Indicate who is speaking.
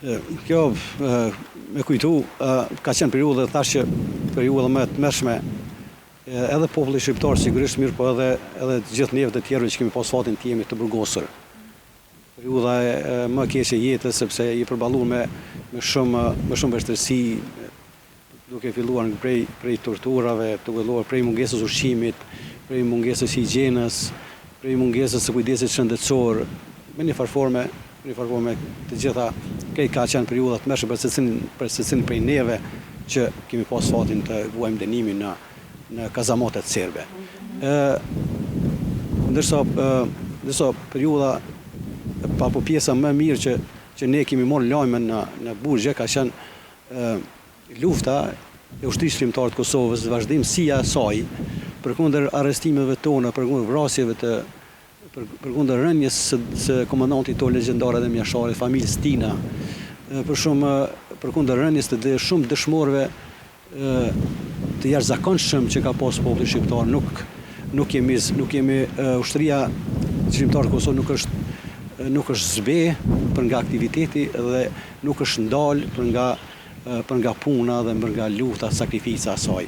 Speaker 1: Kjo me kujtu, ka qenë periudhë dhe thash që periudhë më të mërshme edhe populli shqiptar sigurisht mirë, po edhe gjithë neve të tjerëve që kemi pas fatin të jemi të burgosur. Periudha më keqe e jetës sepse i përballuar me shumë vështirësi, duke filluar prej torturave, duke filluar prej mungesës ushqimit, prej mungesës higjienës, prej mungesës së kujdesit shëndetësor, me një farforme të gjitha këtë ka qenë periudha të mërshme për secilin prej neve që kemi pas fatin të vuajmë dënimin në kazamatet serbe. Ndërsa periudha apo pjesa më mirë që ne kemi marrë lajme në Burgje ka qenë lufta e ushtrisë shqiptare të Kosovës, vazhdimësia e saj përkundër arrestimeve tona, përkundër vrasjeve përkundër rënjes së komandantit tonë legjendar dhe mjashtarit, familjes Tina, përkundër rënjes të shumë dëshmorëve të jashtëzakonshëm që ka pas populli shqiptar. Nuk jemi ushtria shqiptare të Kosovës nuk është zbe për nga aktiviteti dhe nuk është ndalë për nga puna dhe për nga lufta, sakrifica e saj.